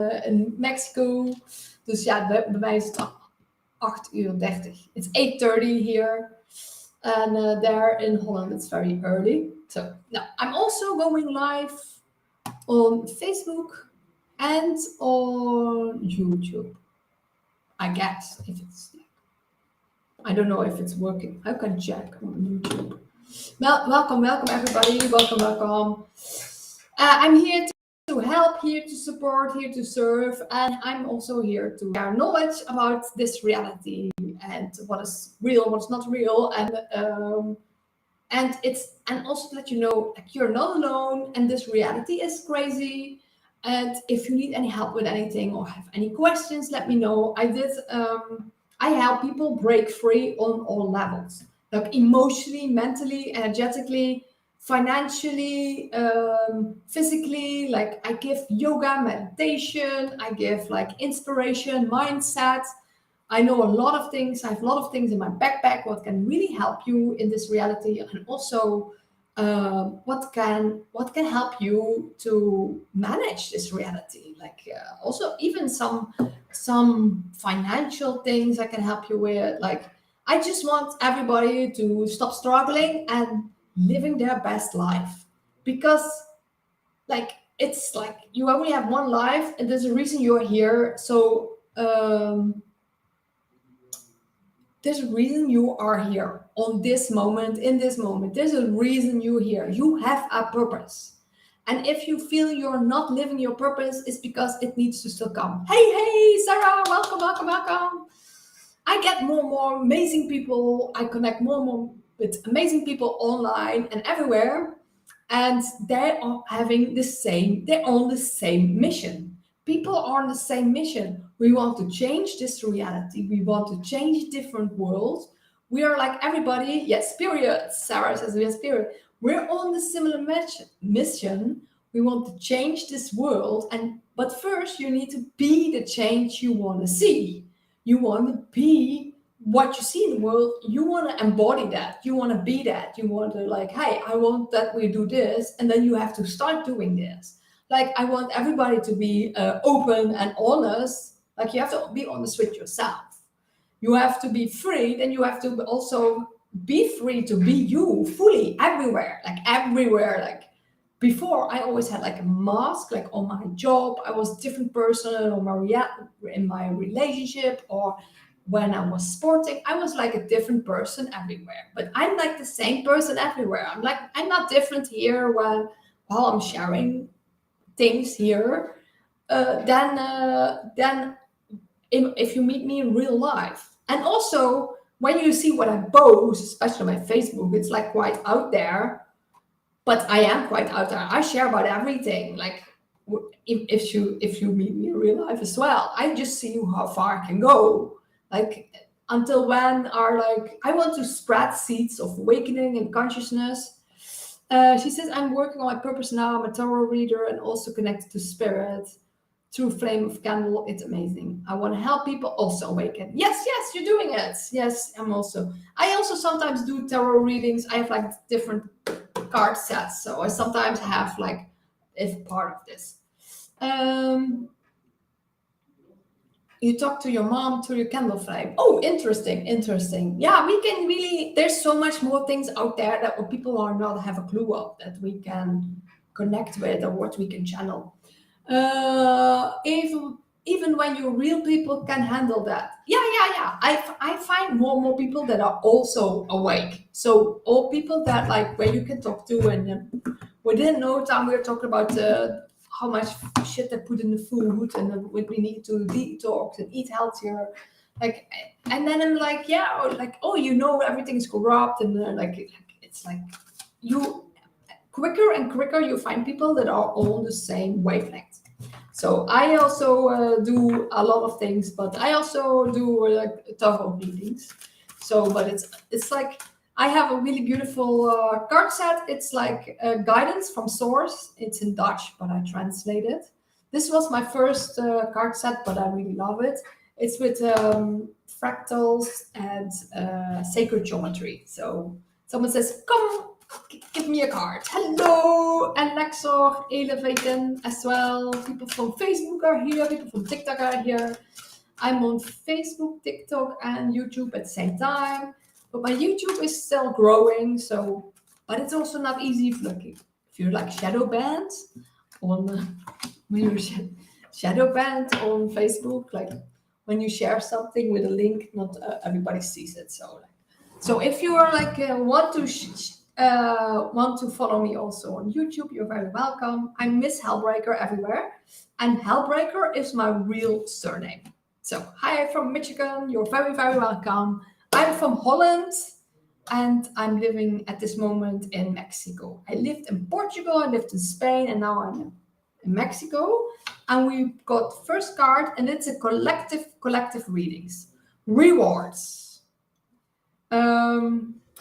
in Mexico. Dus ja, bij mij is het 8:30. It's 8:30 here. And there in Holland it's very early. So now I'm also going live on Facebook and on YouTube. I guess if it's, I don't know if it's working. I can check on YouTube. Welcome everybody. Welcome. I'm here to help, here to support, here to serve, and I'm also here to share knowledge about this reality and what is real, what's not real, and also to let you know, like, you're not alone, and this reality is crazy. And if you need any help with anything or have any questions, let me know. I help people break free on all levels, like emotionally, mentally, energetically, financially, physically. Like, I give yoga, meditation, I give like inspiration, mindset. I know a lot of things. I have a lot of things in my backpack what can really help you in this reality, and also what can help you to manage this reality. Like, also even some financial things I can help you with. Like, I just want everybody to stop struggling and living their best life, because like, it's like you only have one life and there's a reason you're here. So there's a reason you are here on this moment, in this moment. There's a reason you're here. You have a purpose. And if you feel you're not living your purpose, it's because it needs to still come. Hey, Sarah, welcome. I get more and more amazing people. I connect more and more with amazing people online and everywhere. And they're on the same mission. People are on the same mission. We want to change this reality. We want to change different worlds. We are like everybody. Yes, period. Sarah says yes, period. We're on the similar mission. We want to change this world. But first you need to be the change you want to see. You want to be what you see in the world. You want to embody that. You want to be that. You want to, like, hey, I want that we do this. And then you have to start doing this. Like, I want everybody to be open and honest. Like, you have to be honest with yourself. You have to be free. Then you have to also be free to be you fully everywhere. Like, before, I always had like a mask. Like, on my job, I was a different person. In my relationship, or when I was sporting, I was like a different person everywhere. But I'm like the same person everywhere. I'm not different here while I'm sharing things here than if you meet me in real life. And also, when you see what I post, especially on my Facebook, it's like quite out there. But I am quite out there. I share about everything. Like, if you meet me in real life as well, I just see how far I can go. Like, until when are like, I want to spread seeds of awakening and consciousness. She says, I'm working on my purpose now. I'm a tarot reader and also connected to spirit through flame of candle. It's amazing. I want to help people also awaken. Yes, you're doing it. Yes, I also sometimes do tarot readings. I have like different card sets. So I sometimes have like, if part of this. You talk to your mom through your candle flame. Oh, interesting. Yeah, we can really, there's so much more things out there that people are not have a clue of, that we can connect with, or what we can channel. Even when you real people can handle that. Yeah. I find more and more people that are also awake. So all people that, like, where you can talk to, and within no time we're talking about how much shit they put in the food, and we need to detox and eat healthier. Like, and then I'm like, yeah, like, oh, everything's corrupt, and like, it's like you quicker and quicker you find people that are on the same wavelength. So I also do a lot of things, but I also do like tarot readings. So, but it's like, I have a really beautiful card set. It's like guidance from source. It's in Dutch, but I translate it. This was my first card set, but I really love it. It's with fractals and sacred geometry. So someone says, come Give me a card. Hello, Alexor, Elevaten as well. People from Facebook are here. People from TikTok are here. I'm on Facebook, TikTok, and YouTube at the same time. But my YouTube is still growing, so but it's also not easy if you're like shadow banned on when you're shadow banned on Facebook, like when you share something with a link, not everybody sees it. So if you are like want to follow me also on YouTube, you're very welcome. I'm Miss Hellbreaker everywhere, and Hellbreaker is my real surname. So hi from Michigan, you're very, very welcome. I'm from Holland and I'm living at this moment in Mexico. I lived in Portugal, I lived in Spain, and now I'm in Mexico. And we got first card, and it's a collective readings. Rewards.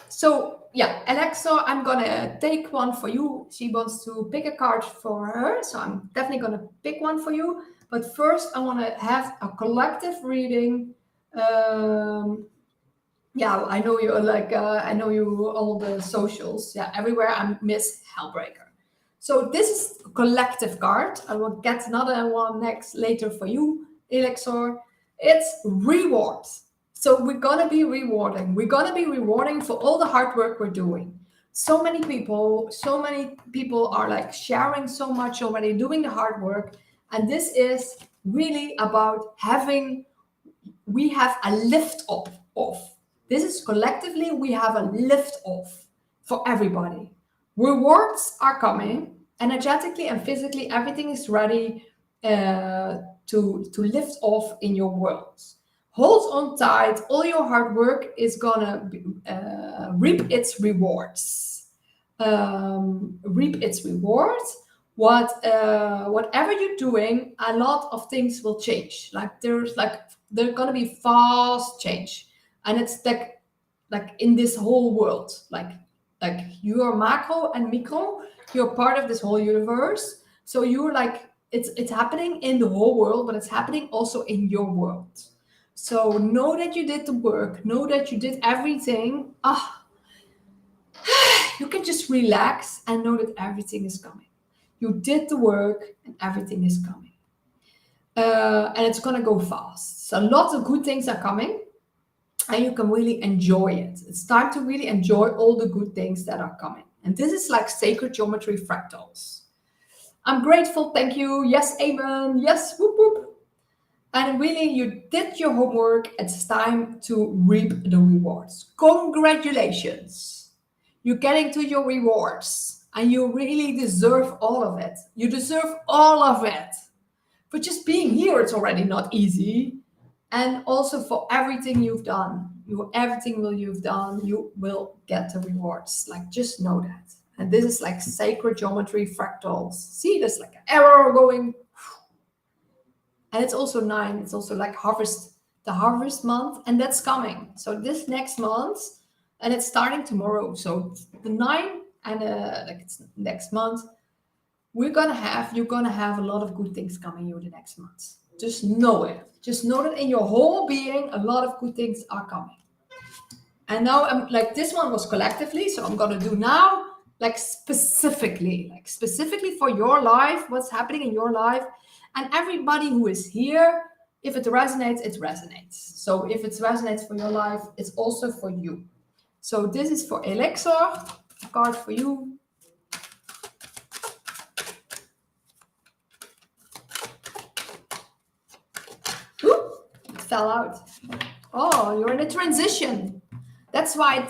So yeah, Alexa, I'm gonna take one for you. She wants to pick a card for her, so I'm definitely gonna pick one for you. But first, I want to have a collective reading. Yeah, I know you I know you all the socials. Yeah, everywhere I'm Miss Hellbreaker. So this is a collective card. I will get another one later for you, Elixir. It's rewards. So we're gonna be rewarding. We're gonna be rewarding for all the hard work we're doing. So many people are like sharing so much already, doing the hard work. And this is really about we have a lift off. This is collectively, we have a lift off for everybody. Rewards are coming, energetically and physically, everything is ready to lift off in your world. Hold on tight, all your hard work is gonna reap its rewards. Reap its rewards. Whatever you're doing, a lot of things will change. There's gonna be fast change, and it's like in this whole world, like you are macro and micro, you're part of this whole universe. So you're like it's happening in the whole world, but it's happening also in your world. So know that you did the work, know that you did everything. You can just relax and know that everything is coming. You did the work and everything is coming. And it's going to go fast. So lots of good things are coming and you can really enjoy it. It's time to really enjoy all the good things that are coming. And this is like sacred geometry fractals. I'm grateful. Thank you. Yes, amen. Yes, whoop, whoop. And really, you did your homework. It's time to reap the rewards. Congratulations. You're getting to your rewards and you really deserve all of it. You deserve all of it. For just being here, it's already not easy. And also for everything you've done, everything you've done, you will get the rewards. Like, just know that. And this is like sacred geometry fractals. See, there's like an arrow going. And it's also 9. It's also like the harvest month, and that's coming. So this next month, and it's starting tomorrow. So the 9 and like it's next month, you're gonna have a lot of good things coming you the next month. Just know it. Just know that in your whole being, a lot of good things are coming. And now I'm like, this one was collectively, so I'm gonna do now like specifically for your life, what's happening in your life. And everybody who is here, if it resonates, it resonates. So if it resonates for your life, it's also for you. So this is for Elixir, a card for you. Ooh, it fell out. Oh, you're in a transition. That's why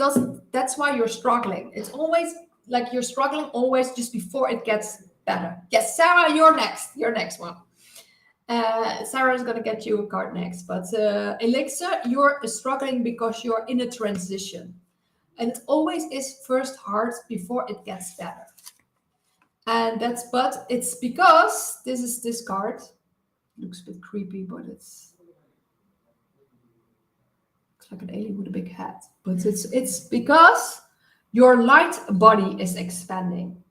you're struggling. It's always like you're struggling always just before it gets better. Yes, Sarah, you're next. You're next one. Sarah is going to get you a card next. But Elixir, you're struggling because you're in a transition. And it always is first hard before it gets better. And but it's because this card. Looks a bit creepy, but it's like an alien with a big hat. But it's because your light body is expanding.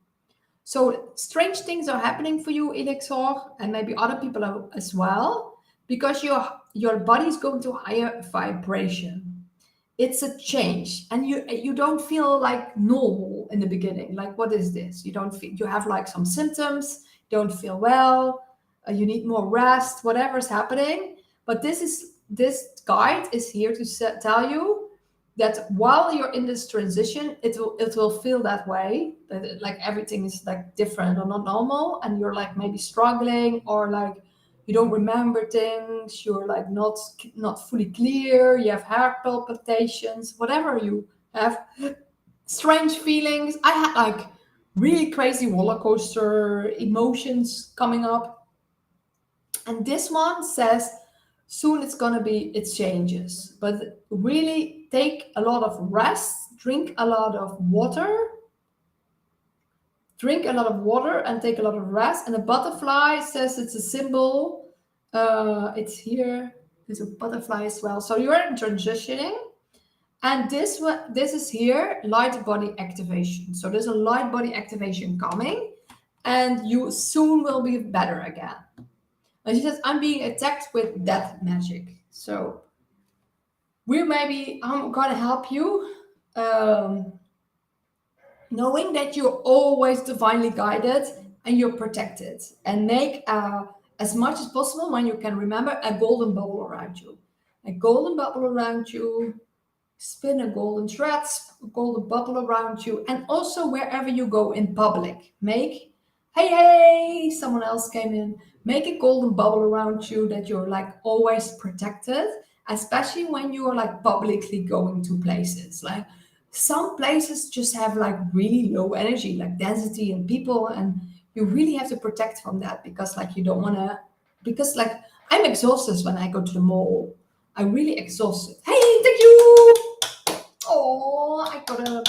So strange things are happening for you, Elixir, and maybe other people as well, because your body is going to higher vibration. it's a change, and you don't feel like normal in the beginning. Like, what is this? You don't feel, you have like some symptoms, don't feel well, you need more rest, whatever's happening. But this guide is here to tell you that while you're in this transition, it will feel that way, that like everything is like different or not normal, and you're like maybe struggling, or like you don't remember things, you're like not fully clear, you have heart palpitations, whatever you have, strange feelings. I had like really crazy roller coaster emotions coming up, and this one says soon it's gonna be, it changes, but really take a lot of rest, drink a lot of water, and take a lot of rest. And the butterfly says it's a symbol. It's here. There's a butterfly as well. So you're transitioning. And this is here, light body activation. So there's a light body activation coming, and you soon will be better again. And she says, I'm being attacked with death magic. So I'm gonna help you. Knowing that you're always divinely guided and you're protected, and make as much as possible, when you can remember, a golden bubble around you. A golden bubble around you, spin a golden thread, a golden bubble around you, and also wherever you go in public, make, hey, someone else came in, make a golden bubble around you, that you're like always protected, especially when you are like publicly going to places. Like, some places just have like really low energy, like density and people, and you really have to protect from that, because like you don't want to, because like I'm exhausted when I go to the mall. I'm really exhausted. Hey, thank you. Oh, I got a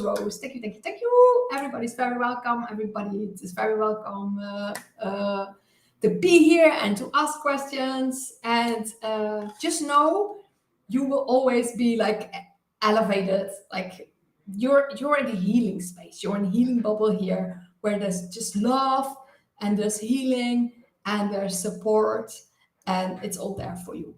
rose. Thank you. Everybody's very welcome. Everybody is very welcome to be here and to ask questions. And just know, you will always be like elevated. Like, you're in a healing space. You're in a healing bubble here, where there's just love, and there's healing, and there's support, and it's all there for you.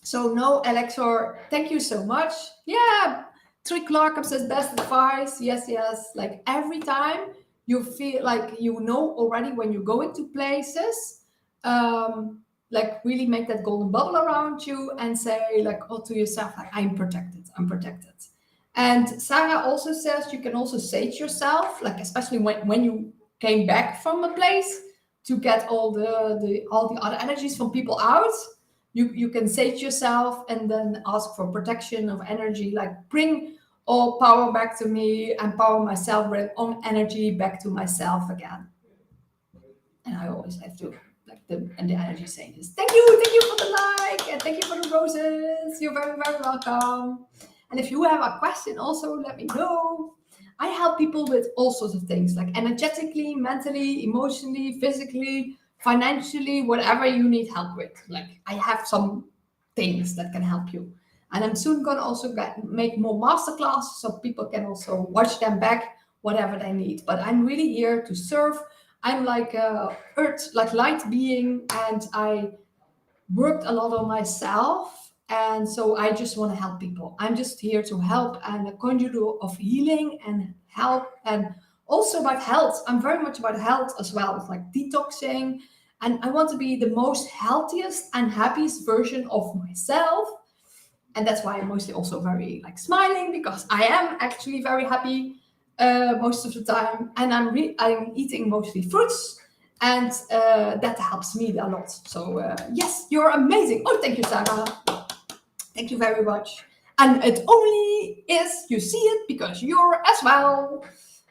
So no, Alexor, thank you so much. Yeah, Trick Clarkham says best advice. Yes. Like, every time you feel like you know already, when you go into places, like really make that golden bubble around you and say like, oh, to yourself, like, I'm protected. And Sarah also says you can also sage yourself, like especially when you came back from a place, to get all the other energies from people out. You can sage yourself and then ask for protection of energy, like, bring all power back to me, empower myself, bring on energy back to myself again. And I always have to, like, the energy saying this. Thank you for the like, and thank you for the roses. You're very, very welcome. And if you have a question, also let me know. I help people with all sorts of things, like energetically, mentally, emotionally, physically, financially, whatever you need help with. Like, I have some things that can help you. And I'm soon going to also make more masterclasses, so people can also watch them back, whatever they need. But I'm really here to serve. I'm like a earth, like light being, and I worked a lot on myself. And so I just want to help people. I'm just here to help, and a conduit of healing and help, and also about health. I'm very much about health as well, like detoxing. And I want to be the most healthiest and happiest version of myself. And that's why I'm mostly also very like smiling, because I am actually very happy most of the time. And I'm eating mostly fruits, and that helps me a lot. So yes, you're amazing. Oh, thank you, Sarah. Thank you very much. And it only is, you see it because you're as well.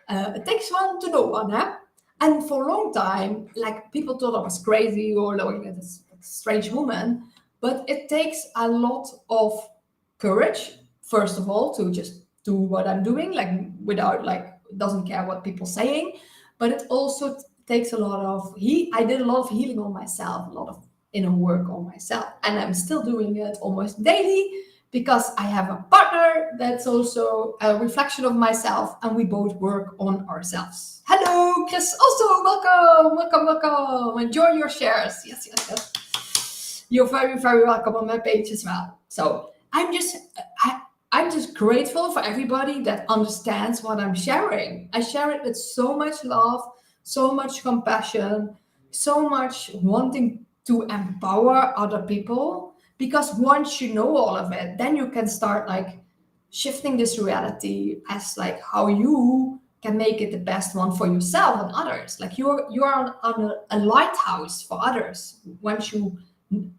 It takes one to know one, huh? And for a long time, like, people thought I was crazy, or like this strange woman. But it takes a lot of courage, first of all, to just do what I'm doing, like, without, like, doesn't care what people saying. But it also takes a lot of I did a lot of healing on myself, a lot of inner work on myself, and I'm still doing it almost daily, because I have a partner that's also a reflection of myself, and we both work on ourselves. Hello, Chris, also welcome. Enjoy your shares. Yes. You're very, very welcome on my page as well. So I'm just I'm just grateful for everybody that understands what I'm sharing. I share it with so much love, so much compassion, so much wanting to empower other people. Because once you know all of it, then you can start like shifting this reality as like how you can make it the best one for yourself and others. Like you're on a lighthouse for others once you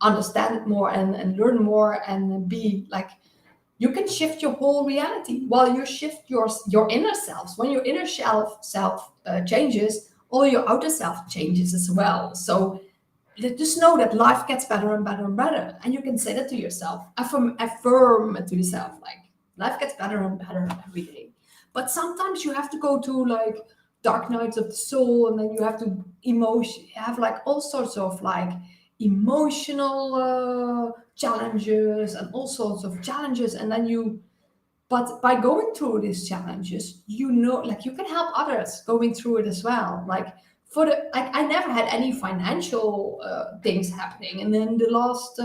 understand it more and learn more and be like you can shift your whole reality while you shift your inner selves. When your inner self changes, all your outer self changes as well. So just know that life gets better and better and better, and you can say that to yourself. Affirm it to yourself, like life gets better and better every day. But sometimes you have to go to like dark nights of the soul, and then you have to have like all sorts of like emotional challenges and all sorts of challenges, and then you but by going through these challenges, you know, like you can help others going through it as well. Like for the like I never had any financial things happening, and then the last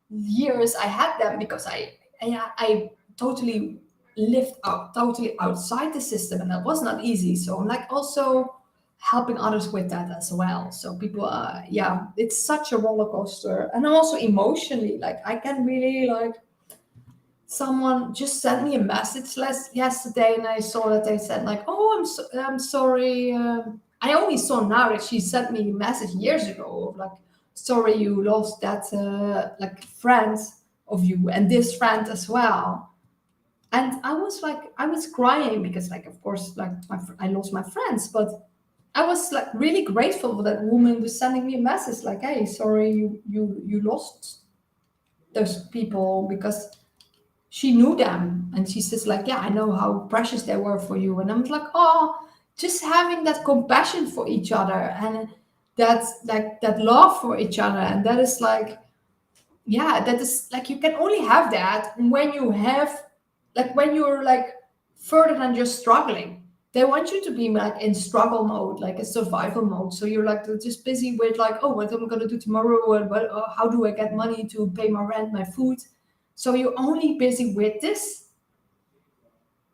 years I had them because I totally lived out totally outside the system, and that was not easy. So I'm like also helping others with that as well. So people, yeah, it's such a roller coaster, and also emotionally, like I can really like someone just sent me a message yesterday, and I saw that they said like, "Oh, I'm sorry." I only saw now that she sent me a message years ago of like, "Sorry, you lost that like friend of you and this friend as well." And I was like, I was crying because like, of course, like I lost my friends, but I was like really grateful for that woman was sending me a message like, "Hey, sorry, you lost those people," because she knew them, and she says like, "Yeah, I know how precious they were for you." And I'm like, oh, just having that compassion for each other and that like that love for each other. And that is like, yeah, that is like you can only have that when you have like when you're like further than just struggling. They want you to be like in struggle mode, like a survival mode. So you're like just busy with like, oh, what am I gonna do tomorrow? And how do I get money to pay my rent, my food? So you're only busy with this.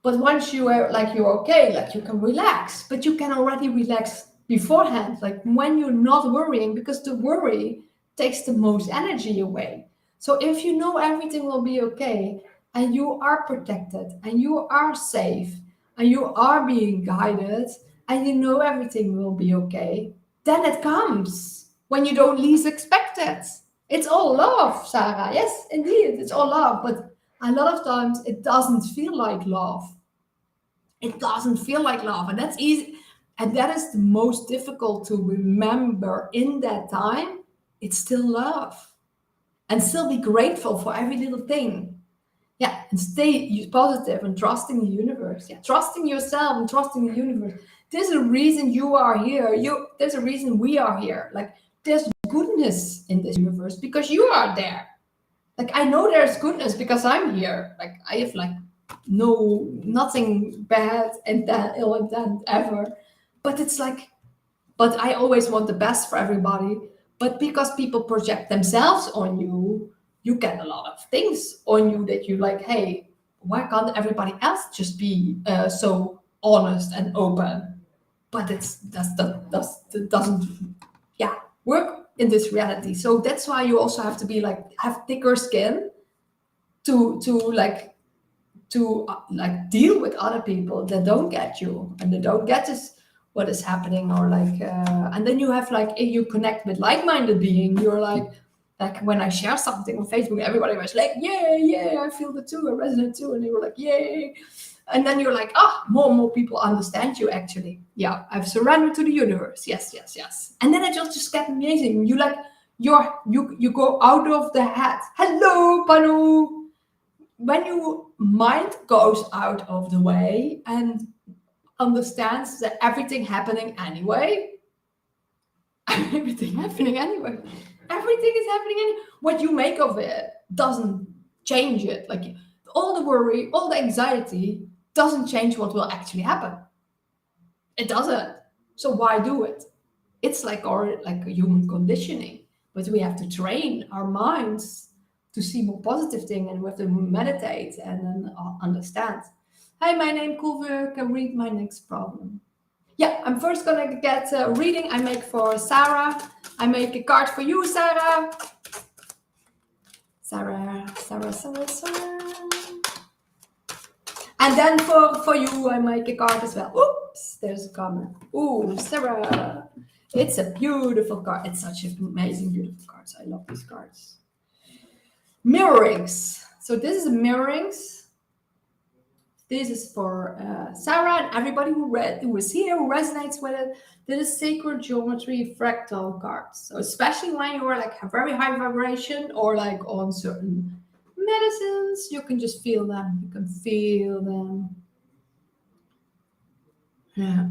But once you are like you're okay, like you can relax, but you can already relax beforehand, like when you're not worrying, because the worry takes the most energy away. So if you know everything will be okay, and you are protected, and you are safe, and you are being guided, and you know everything will be okay, then it comes when you don't least expect it. It's all love, Sarah. Yes, indeed, it's all love. But a lot of times it doesn't feel like love. It doesn't feel like love, and that's easy, and that is the most difficult to remember in that time. It's still love, and still be grateful for every little thing. Yeah, and stay positive and trusting the universe. Yeah, trusting yourself and trusting the universe. There's a reason you are here. There's a reason we are here. Like there's goodness in this universe because you are there. Like I know there's goodness because I'm here. Like I have like nothing bad and that ill intent ever. But it's like, but I always want the best for everybody. But because people project themselves on you, you get a lot of things on you that you like, hey, why can't everybody else just be so honest and open? But that doesn't, yeah, work in this reality. So that's why you also have to be like have thicker skin to like deal with other people that don't get you and they don't get this what is happening, or like and then you have like if you connect with like-minded being, you're like when I share something on Facebook, everybody was like, yeah, I feel it too, I resonate too, and they were like, yay. And then you're like, more and more people understand you actually. Yeah, I've surrendered to the universe. Yes. And then it just gets amazing. You like you go out of the head. Hello, Panu. When your mind goes out of the way and understands that everything happening anyway, everything happening anyway, everything is happening what you make of it doesn't change it. Like all the worry, all the anxiety doesn't change what will actually happen. It doesn't. So why do it? It's like our like human conditioning, but we have to train our minds to see more positive thing, and we have to meditate and then understand. Hi, my name Kulve, can read my next problem. Yeah, I'm first gonna get a reading I make for Sarah. I make a card for you, Sarah. Sarah. And then for you, I make a card as well. Oops, there's a comment. Ooh, Sarah. It's a beautiful card. It's such an amazing, beautiful card. I love these cards. Mirrorings. So this is a mirrorings. This is for Sarah and everybody who is here, who resonates with it. This is sacred geometry fractal cards. So especially when you are like a very high vibration or like on certain medicines, you can just feel them. You can feel them. Yeah.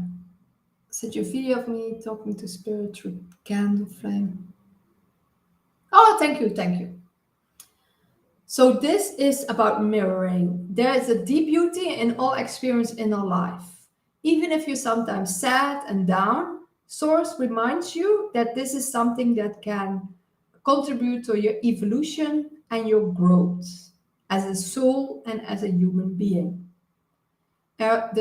Sent you a video of me talking to spirit through candle flame. Oh, thank you, thank you. So this is about mirroring. There is a deep beauty in all experience in our life. Even if you're sometimes sad and down, Source reminds you that this is something that can contribute to your evolution and your growth as a soul and as a human being. They're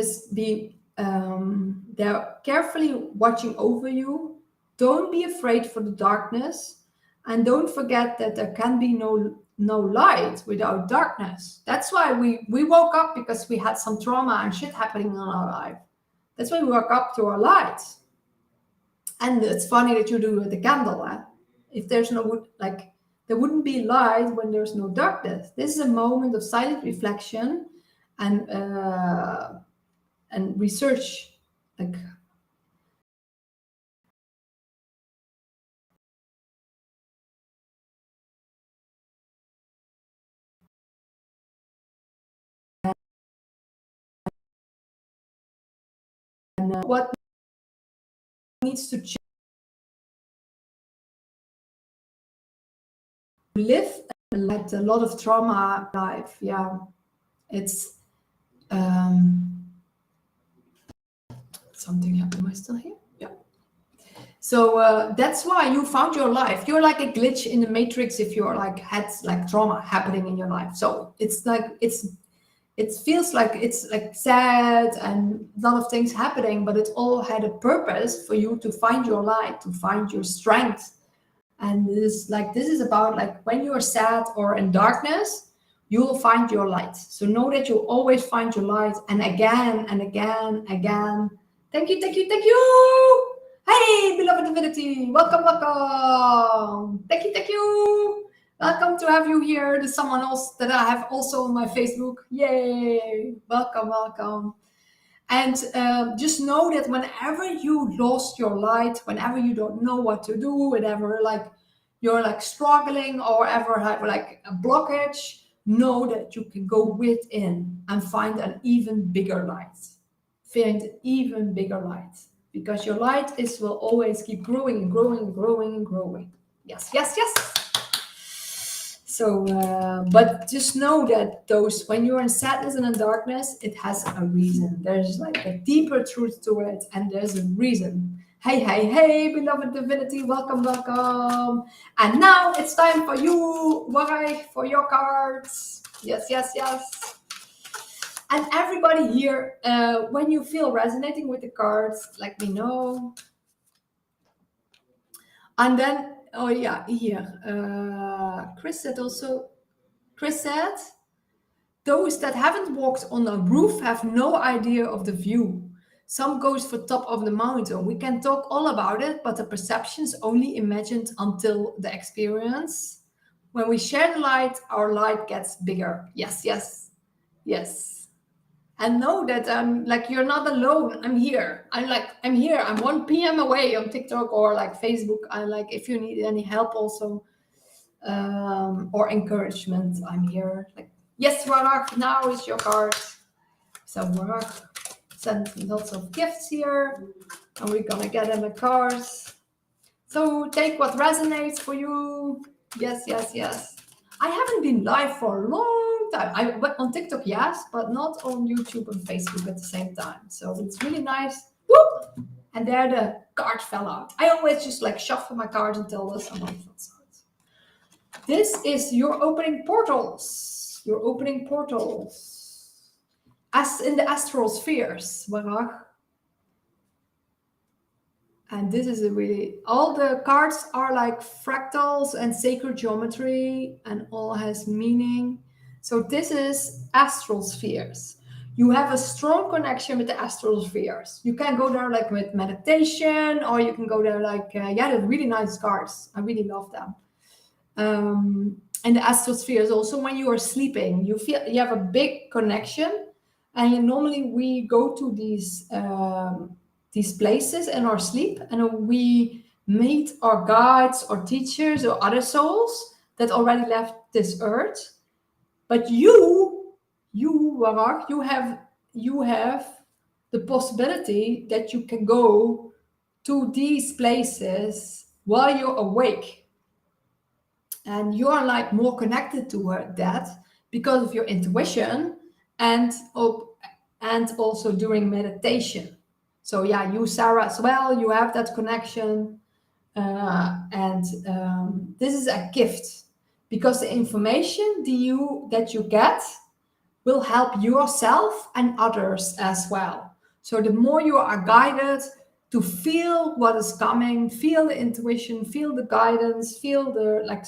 carefully watching over you. Don't be afraid for the darkness, and don't forget that there can be no light without darkness. That's why we woke up, because we had some trauma and shit happening in our life. That's why we woke up to our light. And it's funny that you do with the candle. If there's no, like, there wouldn't be light when there's no darkness. This is a moment of silent reflection and research, like, what needs to change. Live and let a lot of trauma life. Yeah, it's something happened. Am I still here? Yeah. So that's why you found your life. You're like a glitch in the matrix if you're like had like trauma happening in your life. So it's like it feels like it's like sad and a lot of things happening, but it all had a purpose for you to find your light, to find your strength. And this is about like when you're sad or in darkness, you will find your light. So know that you'll always find your light, and again and again. Thank you. Hey, beloved divinity, welcome. Thank you. Welcome to have you here. There's someone else that I have also on my Facebook. Yay, welcome. And just know that whenever you lost your light, whenever you don't know what to do, whenever like you're like struggling or ever have like a blockage, know that you can go within and find an even bigger light. Find an even bigger light, because your light will always keep growing and growing. Yes. So, but just know that when you're in sadness and in darkness, it has a reason. There's like a deeper truth to it, and there's a reason. Hey, beloved divinity, welcome. And now it's time for you, Wai, for your cards. Yes. And everybody here, when you feel resonating with the cards, let me know. And then, oh yeah, here, Chris said, those that haven't walked on a roof have no idea of the view. Some goes for top of the mountain. We can talk all about it, but the perception's only imagined until the experience. When we share the light, our light gets bigger. Yes. And know that you're not alone. I'm here. I'm here. I'm 1 p.m. away on TikTok or like Facebook. If you need any help also, or encouragement, I'm here. Like, yes, Warak, now is your card. So Warak sent lots of gifts here, and we're gonna get them a cards. So take what resonates for you. Yes. I haven't been live for a long time. I went on TikTok, yes, but not on YouTube and Facebook at the same time. So it's really nice. Whoop! And there the card fell out. I always just like shuffle my cards until someone falls out. This is your opening portals. Your opening portals. As in the astral spheres, Warag. And this is a really, all the cards are like fractals and sacred geometry and all has meaning. So this is astral spheres. You have a strong connection with the astral spheres. You can go there like with meditation, or you can go there like, yeah, they're really nice cards. I really love them. And the astral spheres also, when you are sleeping, you feel you have a big connection. And normally we go to these places in our sleep, and we meet our guides or teachers or other souls that already left this earth. But you Warag, you have the possibility that you can go to these places while you're awake, and you are like more connected to that because of your intuition and also during meditation. So yeah, you, Sarah, as well, you have that connection. And this is a gift, because the information that you get will help yourself and others as well. So the more you are guided to feel what is coming, feel the intuition, feel the guidance, feel the, like,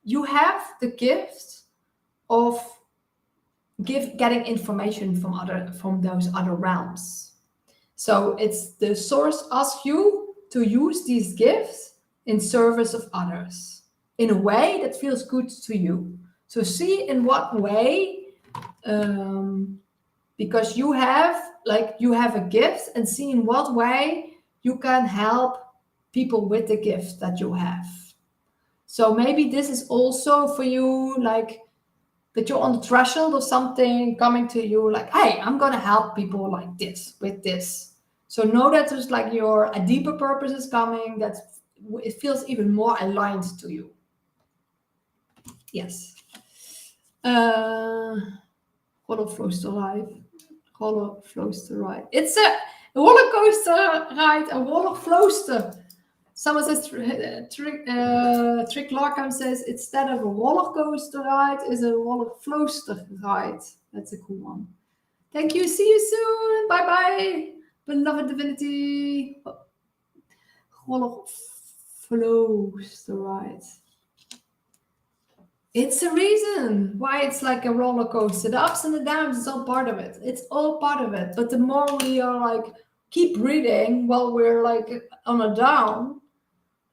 you have the gift of getting information from those other realms. So it's the source asks you to use these gifts in service of others in a way that feels good to you. So see in what way, because you have a gift, and see in what way you can help people with the gift that you have. So maybe this is also for you, like, that you're on the threshold of something coming to you, like, hey, I'm going to help people like this with this. So know that there's like a deeper purpose is coming, that it feels even more aligned to you. Yes. Roller flows to life. Roller flows to ride. It's a roller coaster ride, a roller floaster. Someone says, Trick Larkham says, instead of a roller coaster ride, is a roller floaster ride. That's a cool one. Thank you. See you soon. Bye bye. Beloved divinity. Roller floaster ride. It's a reason why it's like a roller coaster. The ups and the downs, it's all part of it. It's all part of it. But the more we are like, keep breathing while we're like on a down,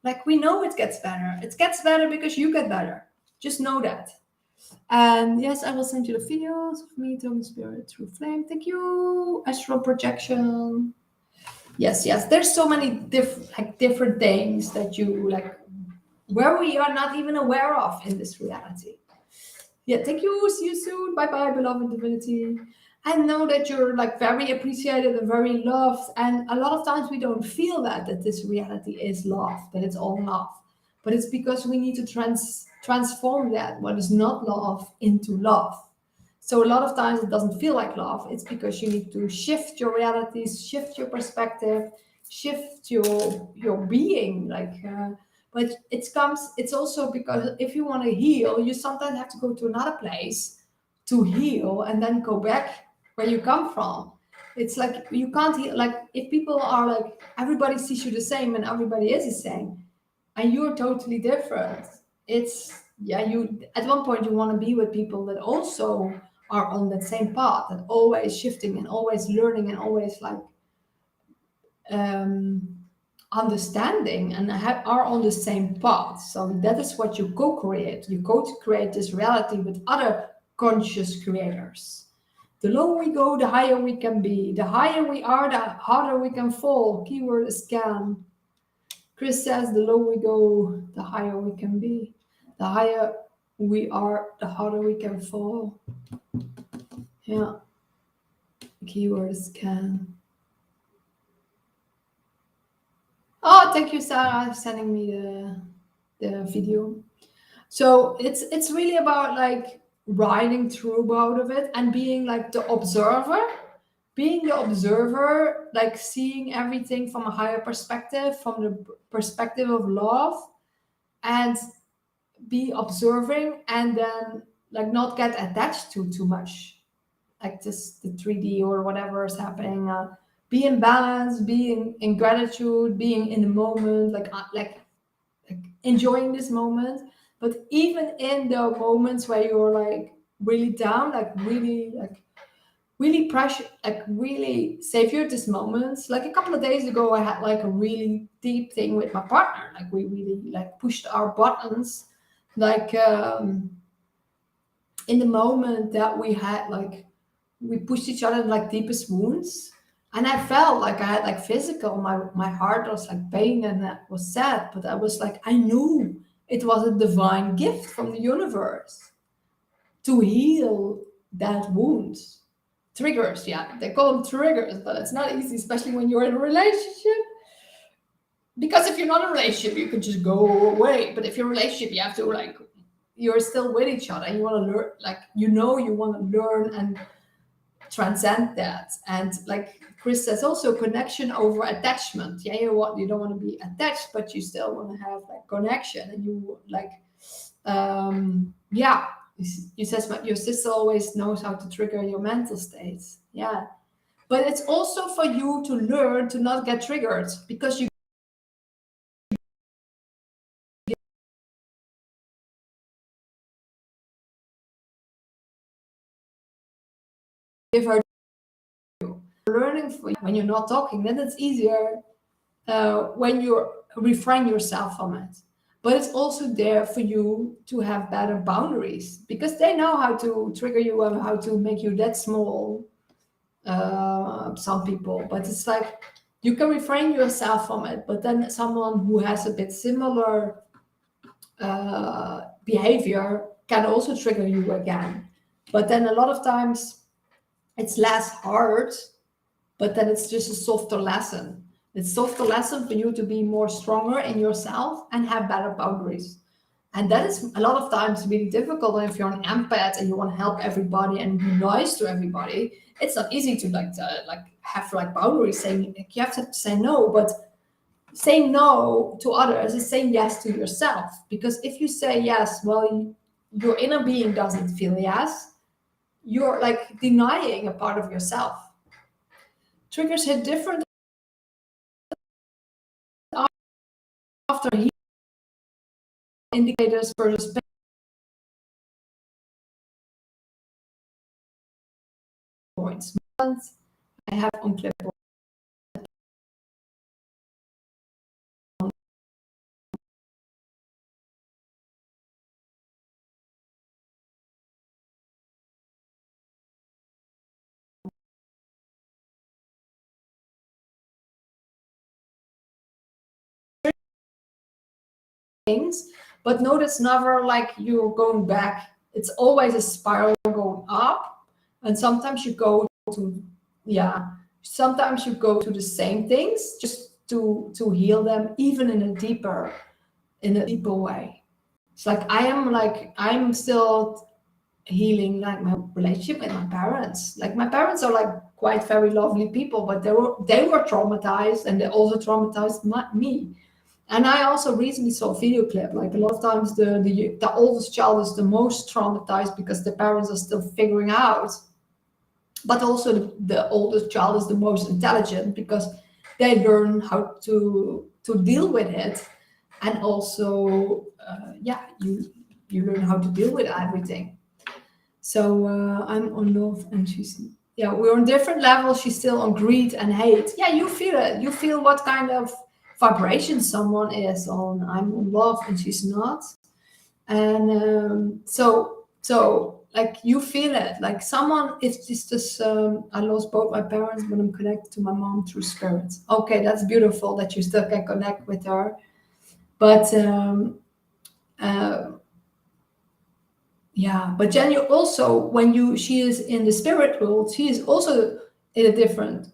like, we know it gets better. It gets better because you get better. Just know that. And yes, I will send you the videos of me talking spirit through flame. Thank you. Astral projection. Yes. There's so many different things that you like, where we are not even aware of in this reality. Yeah, thank you. See you soon. Bye bye, beloved divinity. I know that you're like very appreciated and very loved. And a lot of times we don't feel that this reality is love, that it's all love. But it's because we need to transform that, what is not love, into love. So a lot of times it doesn't feel like love. It's because you need to shift your realities, shift your perspective, shift your being. But it's also because if you want to heal, you sometimes have to go to another place to heal and then go back where you come from. It's like you can't heal. Like, if people are like, everybody sees you the same and everybody is the same, and you're totally different. It's, yeah, you at one point you want to be with people that also are on that same path, and always shifting and always learning and always like understanding and are on the same path. So that is what you co-create. You co-create this reality with other conscious creators. The lower we go, the higher we can be. The higher we are, the harder we can fall. Keyword is can. Chris says, the lower we go, the higher we can be. The higher we are, the harder we can fall. Yeah. Keyword is can. Oh, thank you, Sarah, for sending me the video. So it's really about like riding through out of it and being like the observer, like seeing everything from a higher perspective, from the perspective of love, and be observing, and then like not get attached to too much, like just the 3D or whatever is happening. Be in balance, be in gratitude, being in the moment, like enjoying this moment. But even in the moments where you're like really down, really pressure, like really savor this moment. Like a couple of days ago, I had like a really deep thing with my partner. Like we really like pushed our buttons, like in the moment that we had like we pushed each other like deepest wounds. And I felt like I had like physical, my heart was like pain and that was sad, but I was like, I knew it was a divine gift from the universe to heal that wound. Triggers, yeah, they call them triggers, but it's not easy, especially when you're in a relationship. Because if you're not in a relationship, you can just go away. But if you're in a relationship, you have to like you're still with each other. You want to learn, like you want to learn and transcend that. And like Chris says, also connection over attachment. Yeah, you don't want to be attached, but you still want to have like connection, and you like yeah. You says your sister always knows how to trigger your mental states. Yeah, but it's also for you to learn to not get triggered, because you give her learning. For when you're not talking, then it's easier when you refrain yourself from it. But it's also there for you to have better boundaries, because they know how to trigger you and how to make you that small. Some people, but it's like you can refrain yourself from it. But then someone who has a bit similar behavior can also trigger you again. But then a lot of times it's less hard, but then it's just a softer lesson. It's softer lesson for you to be more stronger in yourself and have better boundaries. And that is a lot of times really difficult. And if you're an empath and you want to help everybody and be nice to everybody, it's not easy to like have like boundaries. Saying like, you have to say no, but saying no to others is saying yes to yourself. Because if you say yes, well, your inner being doesn't feel yes, you're like denying a part of yourself. Triggers hit different after heat indicators versus pain points. I have on clipboard things, but notice never like you're going back. It's always a spiral going up, and sometimes you go to yeah, sometimes you go to the same things just to heal them, even in a deeper way. It's like I'm still healing like my relationship with my parents. Like my parents are like quite very lovely people, but they were traumatized, and they also traumatized me. And I also recently saw a video clip. Like a lot of times, the oldest child is the most traumatized because the parents are still figuring out. But also the oldest child is the most intelligent because they learn how to deal with it, and also yeah, you learn how to deal with everything. So I'm on love, and she's yeah, we're on different levels. She's still on greed and hate. Yeah, you feel it. You feel what kind of vibration someone is on. I'm on love, and she's not. And so like you feel it. Like someone, it's just this. I lost both my parents, but I'm connected to my mom through spirits. Okay, that's beautiful that you still can connect with her. But uh, yeah, but then you also, when you she is in the spirit world, she is also in a different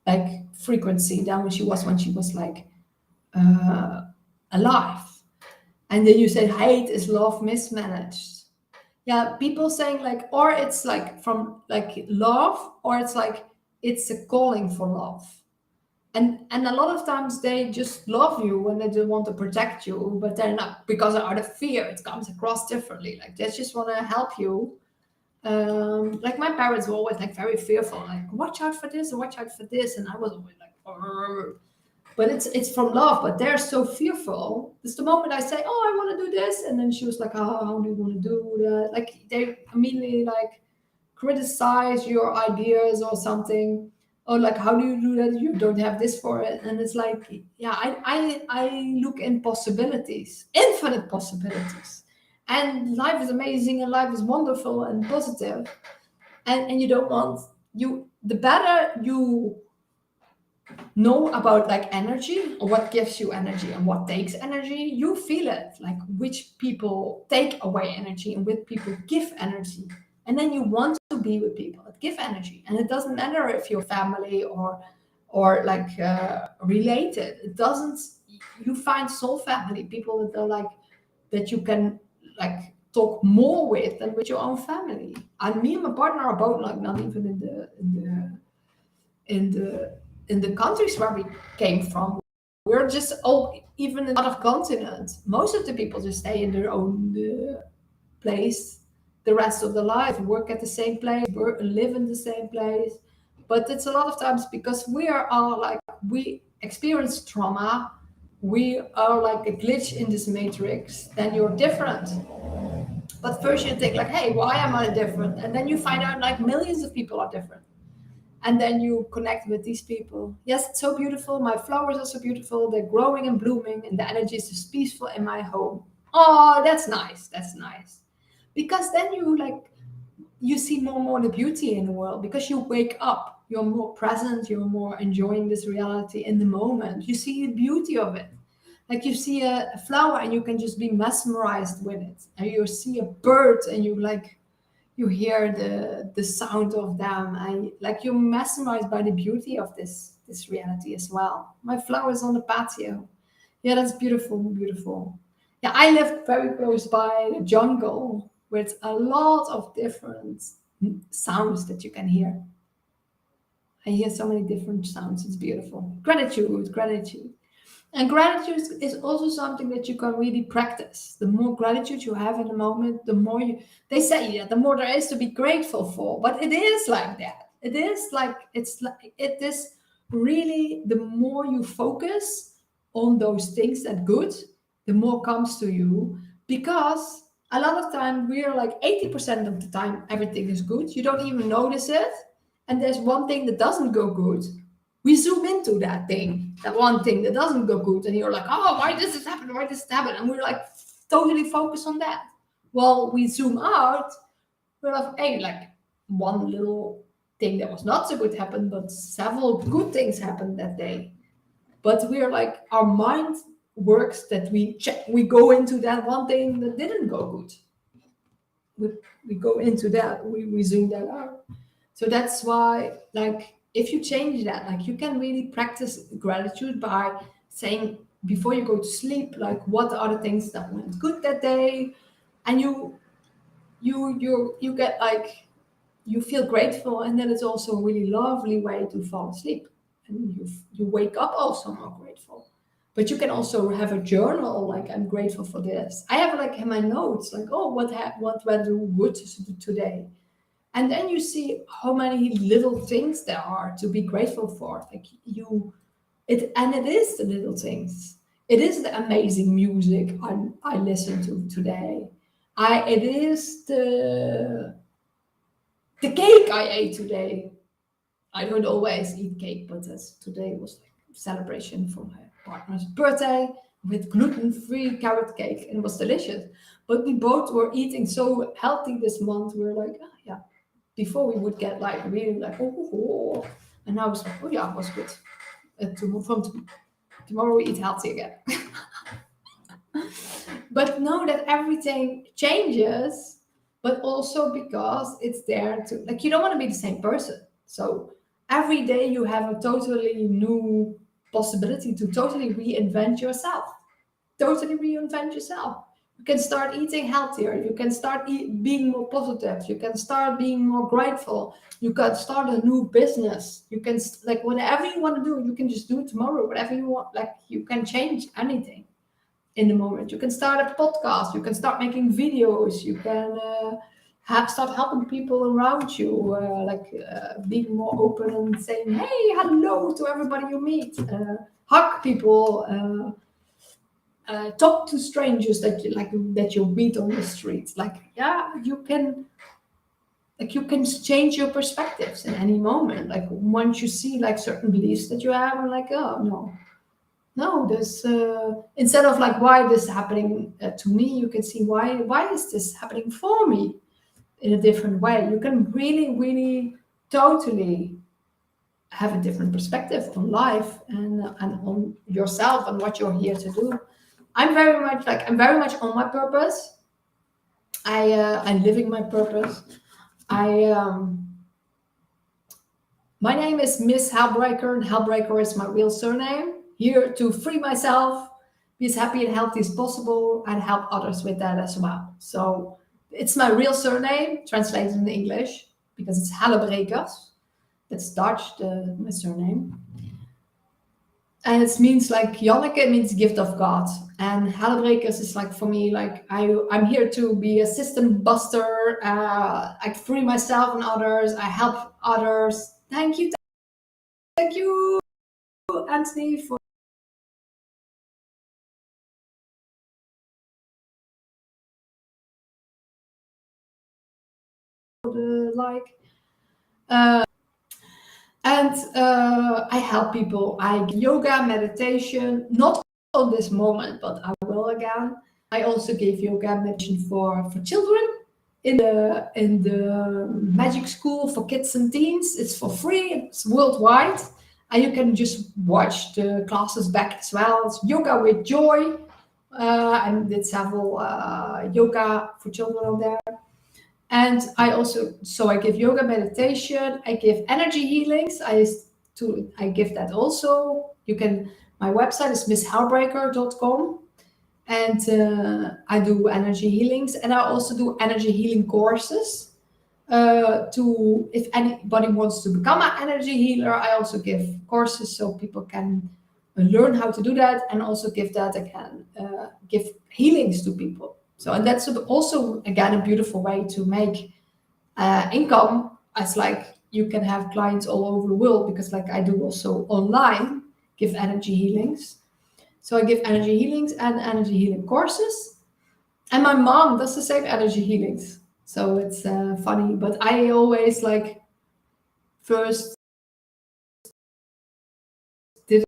like frequency than when she was like uh, alive. And then you say hate is love mismanaged. Yeah, people saying like, or it's like from like love, or it's like it's a calling for love. And a lot of times they just love you and they just want to protect you, but they're not, because out of fear it comes across differently. Like they just want to help you. Like my parents were always like very fearful, like watch out for this and watch out for this, and I was always like, "Arr." But it's from love, but they're so fearful. It's the moment I say, oh, I want to do this, and then she was like, oh, how do you want to do that? Like they immediately like criticize your ideas or something, or like, how do you do that, you don't have this for it. And it's like, yeah, I look in possibilities, infinite possibilities, and life is amazing and life is wonderful and positive. And you don't want, you the better you know about like energy, or what gives you energy and what takes energy, you feel it, like which people take away energy and which people give energy. And then you want to be with people that give energy, and it doesn't matter if you're family or like related. It doesn't. You find soul family people that are like, that you can like talk more with than with your own family. And me and my partner are both like not even in the in the countries where we came from. We're just all, even in other continents, most of the people just stay in their own place the rest of their life, work at the same place, work, live in the same place. But it's a lot of times because we are all like, we experience trauma, we are like a glitch in this matrix, then you're different. But first you think like, hey, why am I different? And then you find out like millions of people are different, and then you connect with these people. Yes, it's so beautiful. My flowers are so beautiful. They're growing and blooming, and the energy is just peaceful in my home. Oh, that's nice. That's nice. Because then you like, you see more and more the beauty in the world, because you wake up, you're more present, you're more enjoying this reality in the moment. You see the beauty of it. Like you see a flower and you can just be mesmerized with it. And you see a bird and you like, you hear the sound of them, and like you're mesmerized by the beauty of this reality as well. My flowers on the patio, yeah, that's beautiful, beautiful. Yeah, I live very close by the jungle with a lot of different sounds that you can hear. I hear so many different sounds. It's beautiful. Gratitude, gratitude. And gratitude is also something that you can really practice. The more gratitude you have in the moment, the more you, they say that the more there is to be grateful for. But it is like that. It is like, it's like, it is really, the more you focus on those things that good, the more comes to you. Because a lot of time we're like 80% of the time everything is good. You don't even notice it. And there's one thing that doesn't go good, we zoom into that thing, that one thing that doesn't go good, and you're like, oh, why does this happen? Why does this happen? And we're like totally focused on that. Well, we zoom out, we're like, hey, like one little thing that was not so good happened, but several good things happened that day. But we're like, our mind works that we check, we go into that one thing that didn't go good. We, we go into that, we zoom that out. So that's why, like, if you change that, like, you can really practice gratitude by saying before you go to sleep, like, what are the things that went good that day, and you get like, you feel grateful, and then it's also a really lovely way to fall asleep, and you wake up also more grateful. But you can also have a journal, like, I'm grateful for this. I have like in my notes, like, oh, what went good today. And then you see how many little things there are to be grateful for. Like it is the little things. It is the amazing music I listen to today. It is the cake I ate today. I don't always eat cake, but today was like a celebration for my partner's birthday with gluten-free carrot cake, and it was delicious. But we both were eating so healthy this month. We were like, oh, yeah, before we would get like really like, oh. And now it's like, oh yeah, it was good. Tomorrow we eat healthy again. But know that everything changes, but also because it's there to, like, you don't want to be the same person. So every day you have a totally new possibility to totally reinvent yourself. Totally reinvent yourself. You can start eating healthier. You can start being more positive. You can start being more grateful. You can start a new business. You can like whatever you want to do. You can just do it tomorrow. Whatever you want. Like you can change anything in the moment. You can start a podcast. You can start making videos. You can start helping people around you. Being more open and saying, "Hey, hello" to everybody you meet. Hug people. Talk to strangers that you meet on the streets. Like, yeah, you can change your perspectives in any moment. Like once you see like certain beliefs that you have, and like, oh no, this instead of like why this is happening to me, you can see why is this happening for me in a different way. You can really totally have a different perspective on life and on yourself and what you're here to do. I'm very much on my purpose. I'm living my purpose. I My name is Miss Hellbreaker, and Hellbreaker is my real surname. Here to free myself, be as happy and healthy as possible, and help others with that as well. So it's my real surname, translated in English, because it's Hellebrekers. That's Dutch, my surname. And it means like Janneke, it means gift of God. And Hellebrekers is like for me, like I'm here to be a system buster. I free myself and others. I help others. Thank you, Anthony, for the like. Uh, and I help people. I give yoga, meditation, not on this moment, but I will again. I also give yoga meditation for children in the magic school for kids and teens. It's for free. It's worldwide, and you can just watch the classes back as well. It's yoga with joy, and did several yoga for children on there. And I give yoga meditation. I give energy healings. I give that also. You can. My website is misshellbreaker.com, and I do energy healings, and I also do energy healing courses. To if anybody wants to become an energy healer, I also give courses so people can learn how to do that, and also give that again, give healings to people. So, and that's also again a beautiful way to make income, as like you can have clients all over the world, because like I do also online give energy healings. So I give energy healings and energy healing courses, and my mom does the same energy healings. So it's funny, but I always like first didn't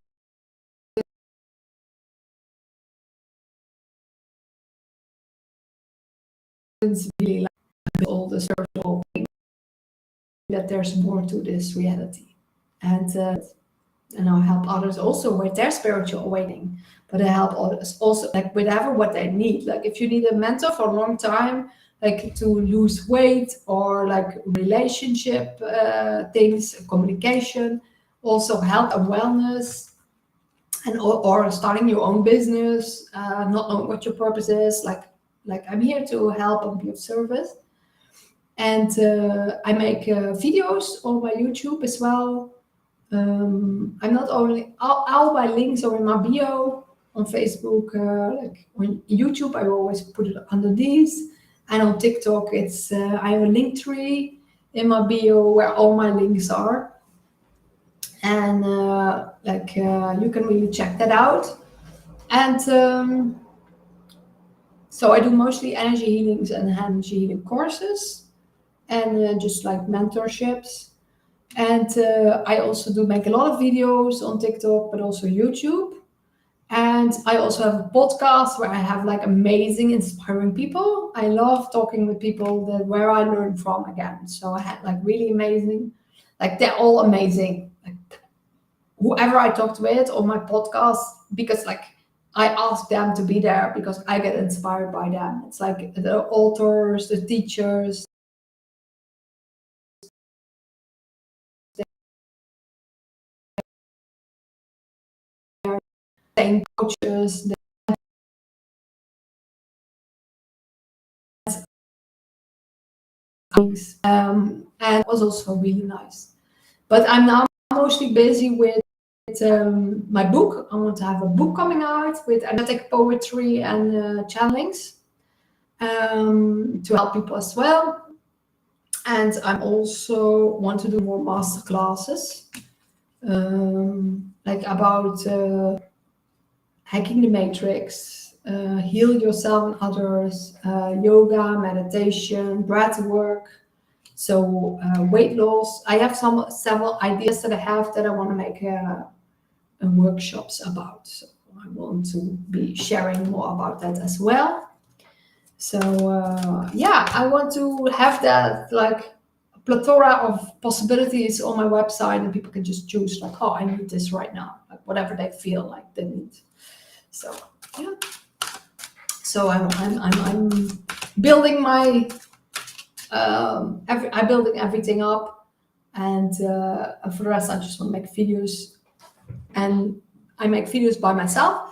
really like all the spiritual thing, that there's more to this reality. And I help others also with their spiritual awakening. But I help others also like whatever what they need. Like if you need a mentor for a long time, like to lose weight or like relationship things, communication, also health and wellness, and or starting your own business, not knowing what your purpose is. Like I'm here to help and be of service. And I make videos on my YouTube as well. I'm not only all my links are in my bio on Facebook, like on YouTube. I always put it under these, and on TikTok, it's I have a link tree in my bio where all my links are, and you can really check that out. And so I do mostly energy healings and energy healing courses, and just like mentorships. And I also do make a lot of videos on TikTok, but also YouTube. And I also have a podcast where I have like amazing, inspiring people. I love talking with people that where I learn from again. So I had like really amazing, like they're all amazing. Like whoever I talked with on my podcast, because like I ask them to be there because I get inspired by them. It's like the authors, the teachers, the coaches, and it was also really nice. But I'm now mostly busy with my book. I want to have a book coming out with energetic poetry and channelings to help people as well. And I'm also want to do more master classes, like about hacking the matrix, heal yourself and others, yoga, meditation, breath work. So weight loss. I have several ideas that I have that I want to make workshops about. So I want to be sharing more about that as well. So yeah, I want to have that like plethora of possibilities on my website, and people can just choose like, oh, I need this right now, like whatever they feel like they need. So yeah. So I'm building my I'm building everything up, and for the rest, I just want to make videos, and I make videos by myself.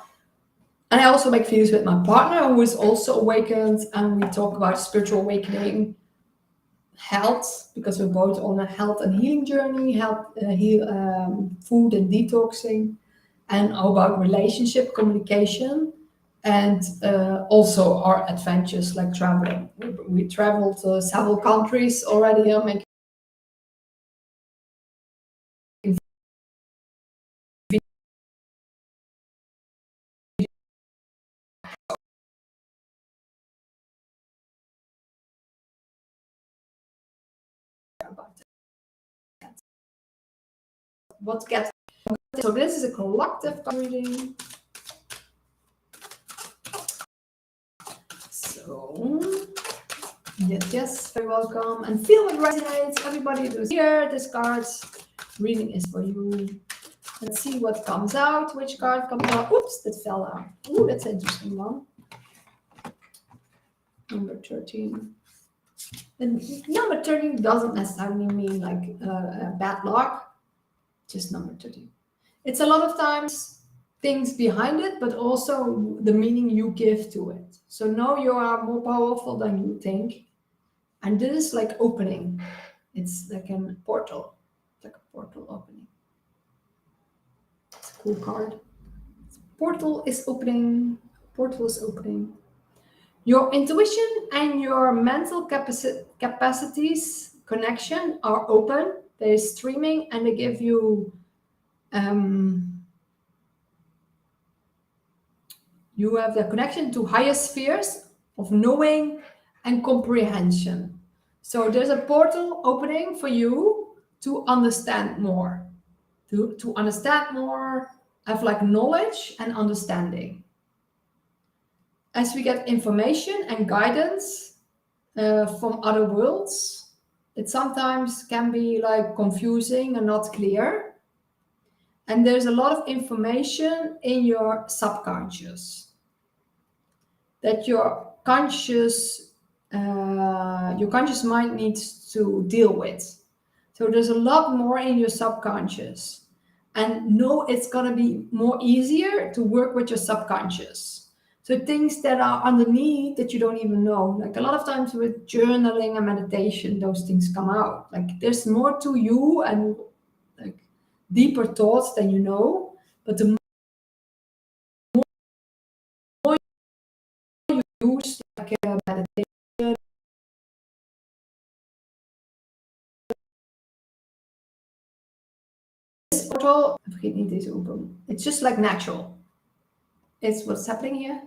And I also make videos with my partner, who is also awakened, and we talk about spiritual awakening, health, because we're both on a health and healing journey, food and detoxing, and about relationship communication, and also our adventures like traveling. We traveled to several countries already. I'm making about that. What gets so this is a collective reading. So yes, very welcome, and feel it resonates. Everybody who's here, this card's reading is for you. Let's see what comes out. Which card comes out? Oops, that fell out. Ooh, that's an interesting one. Number 13. And number 13 doesn't necessarily mean like bad luck, just number 13. It's a lot of times things behind it, but also the meaning you give to it. So know you are more powerful than you think. And this is like opening. It's like a portal. It's like a portal opening. It's a cool card. Portal is opening. Portal is opening. Your intuition and your mental capacities connection are open. They're streaming, and they give you you have the connection to higher spheres of knowing and comprehension. So there's a portal opening for you to understand more, to understand more, have like knowledge and understanding. As we get information and guidance from other worlds, it sometimes can be like confusing and not clear. And there's a lot of information in your subconscious that your conscious mind needs to deal with. So there's a lot more in your subconscious, and no, it's gonna be more easier to work with your subconscious. So things that are underneath that you don't even know, like a lot of times with journaling and meditation, those things come out. Like there's more to you and like deeper thoughts than you know, but the more you use like meditation, this portal, vergeet niet deze open. It's just like natural. It's what's happening here.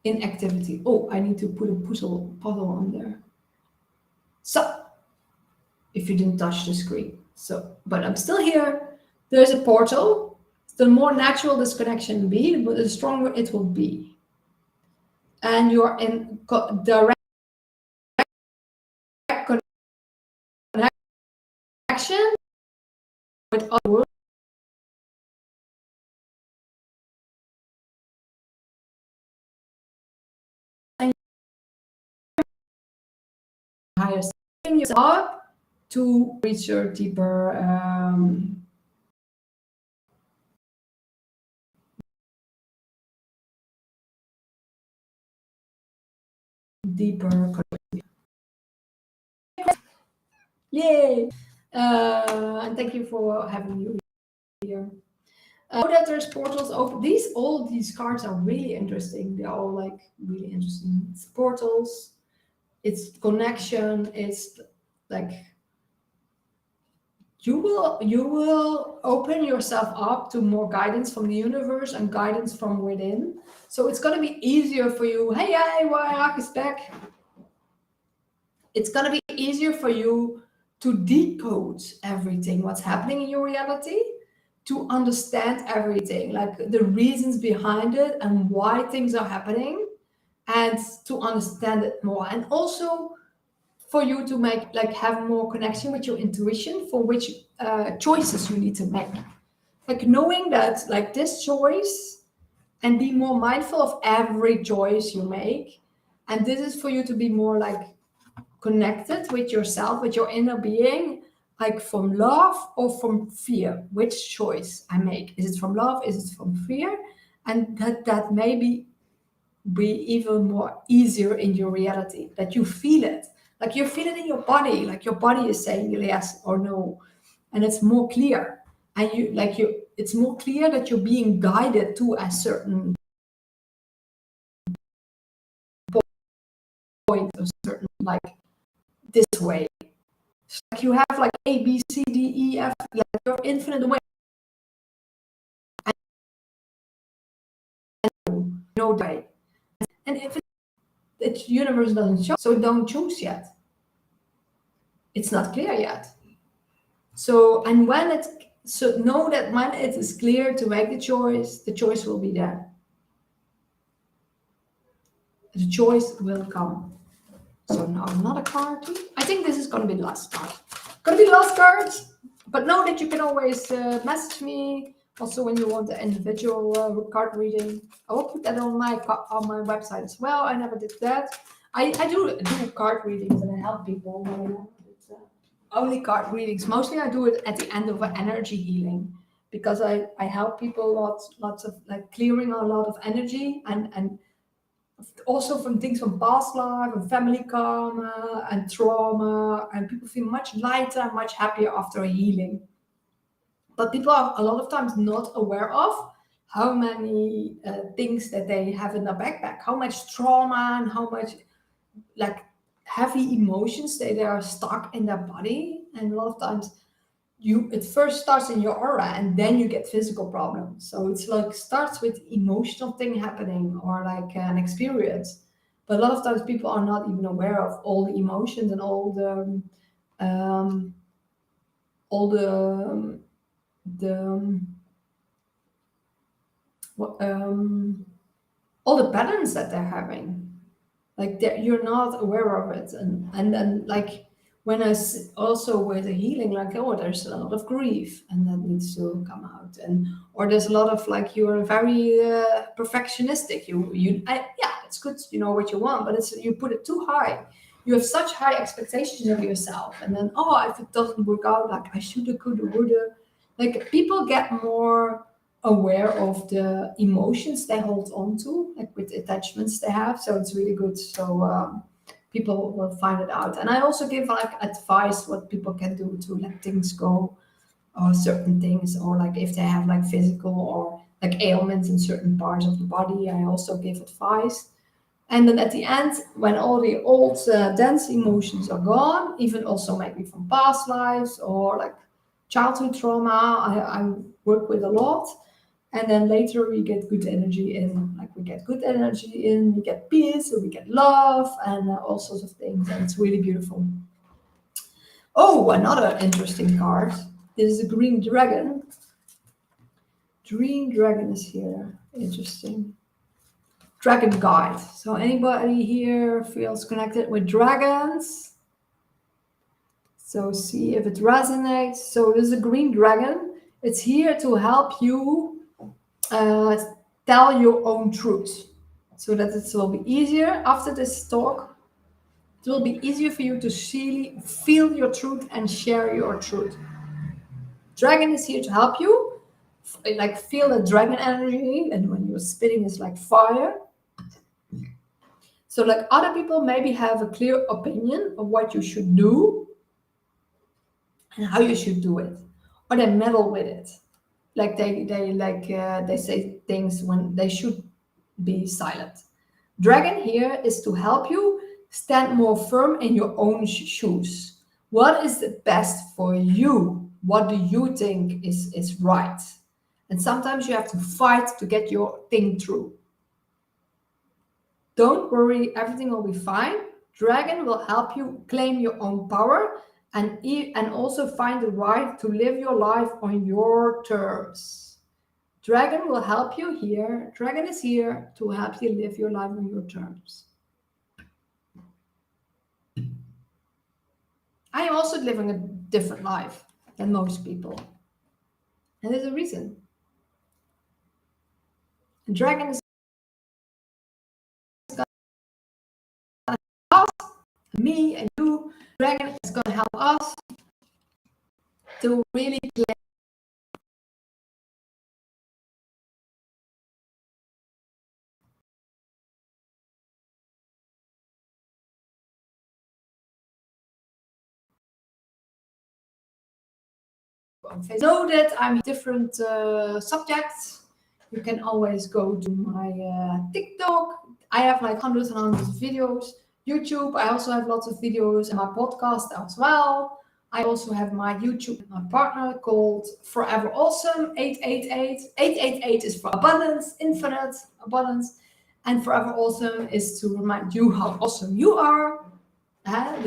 Inactivity. Oh, I need to put a puzzle on there. So, if you didn't touch the screen. So, but I'm still here. There's a portal. The more natural this connection be, the stronger it will be. And you're in direct connection with other worlds. And higher up to reach your deeper deeper connection. Yay! And thank you for having you here. Know that there's portals open. All these cards are really interesting. They're all like really interesting. It's portals, it's connection, it's like you will open yourself up to more guidance from the universe and guidance from within. So it's gonna be easier for you. Hey, Wairak is back. It's gonna be easier for you to decode everything, what's happening in your reality, to understand everything, like the reasons behind it and why things are happening, and to understand it more. And also for you to make like have more connection with your intuition for which choices you need to make. Like knowing that like this choice, and be more mindful of every choice you make. And this is for you to be more like connected with yourself, with your inner being, like from love or from fear. Which choice I make? Is it from love? Is it from fear? And that maybe be even more easier in your reality, that you feel it, like you feel it in your body, like your body is saying yes or no, and it's more clear. And it's more clear that you're being guided to a certain point, a certain like this way. It's like you have like A, B, C, D, E, F, like your infinite way. No way. And if the universe doesn't show, so don't choose yet. It's not clear yet. So, and so know that when it is clear to make the choice will be there. The choice will come. So now another card. I think this is going to be the last card. Going to be the last card. But know that you can always message me. Also, when you want the individual card reading, I will put that on my website as well. I never did that. I do card readings and I help people. But only card readings. Mostly I do it at the end of an energy healing, because I help people lots of like clearing a lot of energy and also from things from past life and family karma and trauma, and people feel much lighter and much happier after a healing. But people are a lot of times not aware of how many things that they have in their backpack, how much trauma and how much like heavy emotions they are stuck in their body. And a lot of times it first starts in your aura and then you get physical problems. So it's like starts with emotional thing happening or like an experience. But a lot of times people are not even aware of all the emotions and all the all the all the patterns that they're having, like you're not aware of it. And then like when also with the healing, like, oh, there's a lot of grief and that needs to come out, and or there's a lot of like you're very perfectionistic. Yeah, it's good, you know what you want, but it's you put it too high. You have such high expectations of yourself, and then if it doesn't work out, like I shoulda, coulda, woulda. Like people get more aware of the emotions they hold on to, like with attachments they have. So it's really good. So people will find it out. And I also give like advice what people can do to let things go, or certain things, or like if they have like physical or like ailments in certain parts of the body, I also give advice. And then at the end, when all the old dense emotions are gone, even also maybe from past lives or like childhood trauma, I work with a lot. And then later we get good energy in, like we get good energy in, we get peace, or we get love, and all sorts of things. And it's really beautiful. Oh, another interesting card. This is a green dragon. Green dragon is here. Interesting. Dragon guide. So anybody here feels connected with dragons? So see if it resonates. So this is a green dragon. It's here to help you tell your own truth, so that it will be easier after this talk. It will be easier for you to feel your truth and share your truth. Dragon is here to help you, like feel the dragon energy, and when you're spitting, it's like fire. So like other people maybe have a clear opinion of what you should do and how you should do it, or they meddle with it. Like they say things when they should be silent. Dragon here is to help you stand more firm in your own shoes. What is the best for you? What do you think is right? And sometimes you have to fight to get your thing through. Don't worry, everything will be fine. Dragon will help you claim your own power and also find the right to live your life on your terms. Dragon will help you here. Dragon is here to help you live your life on your terms. I am also living a different life than most people. And there's a reason. And Dragon is going to help us, me and you. Dragon is going to help us to really claim on Facebook. Know that I'm different subjects. You can always go to my TikTok. I have like hundreds and hundreds of videos. YouTube, I also have lots of videos, and my podcast as well. I also have my YouTube with my partner called Forever Awesome 888. 888 is for abundance, infinite abundance, and Forever Awesome is to remind you how awesome you are. I'm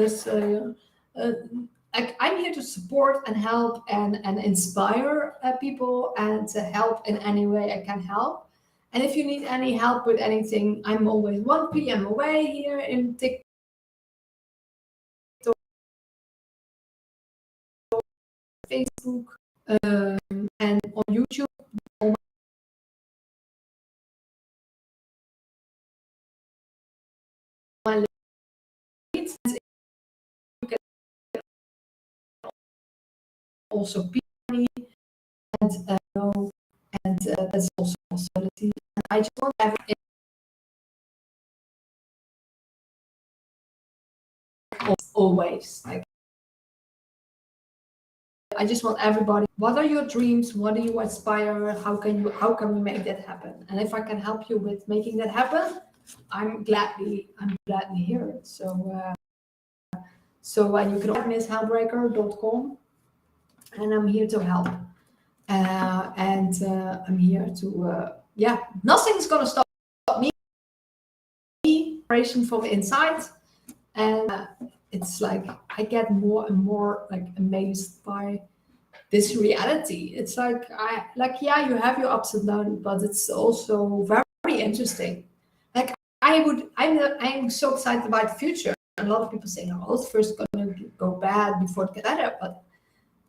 here to support and help and inspire people and to help in any way I can help. And if you need any help with anything, I'm always 1 p.m. away here in TikTok, Facebook, and on YouTube. All my leads. You can also be me and know, and that's also a possibility. And I just want everything always like. I just want everybody. What are your dreams? What do you aspire? How can we make that happen? And if I can help you with making that happen, I'm gladly here. So you can find me as hellbreaker.com, and I'm here to help. I'm here to nothing's gonna stop me. Operation from inside, and it's like I get more and more like amazed by this reality. It's like you have your ups and downs, but it's also very interesting. Like I'm so excited about the future. A lot of people saying, "Oh, it's first going to go bad before it gets better," but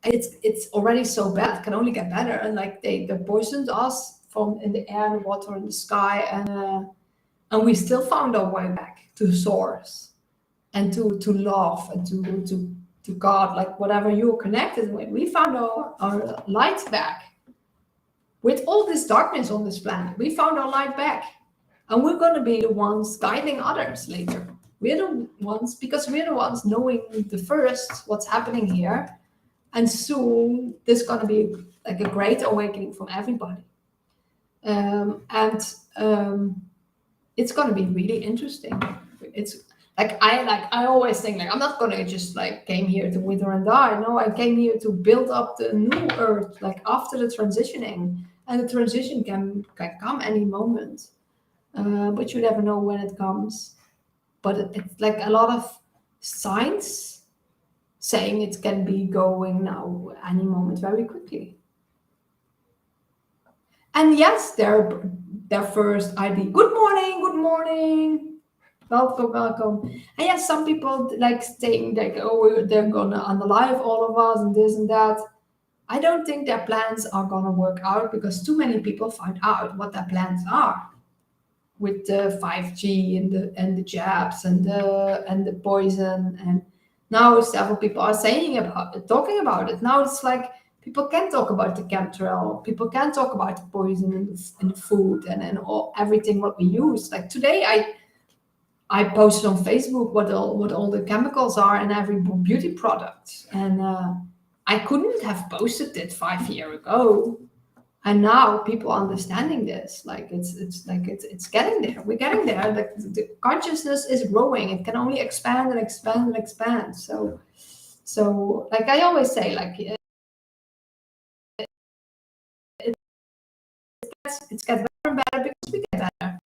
it's already so bad. It can only get better. And like they poisoned us from in the air, the water, and the sky, and we still found our way back to source and to love and to God, like whatever you're connected with. We found our light back. With all this darkness on this planet, we found our light back. And we're going to be the ones guiding others later. We're the ones, because we're the ones knowing the first what's happening here. And soon there's going to be like a great awakening from everybody. It's going to be really interesting. It's I always think I'm not gonna just came here to wither and die. No, I came here to build up the new earth, after the transitioning. And the transition can come any moment, but you never know when it comes. But it's like a lot of signs saying it can be going now any moment very quickly. And yes, their first ID. Good morning. Welcome. And yes, some people saying they're gonna unalive all of us and this and that. I don't think their plans are gonna work out because too many people find out what their plans are with the 5G and the jabs and the poison. And now several people are talking about it. Now it's like people can talk about the chemtrail. People can talk about the poison in the food and everything what we use. Like today, I posted on Facebook what all the chemicals are in every beauty product, and I couldn't have posted it 5 years ago. And now people are understanding this. Like it's getting there. We're getting there. Like the consciousness is growing. It can only expand and expand and expand. So like I always say, like it's get better and better because we get better.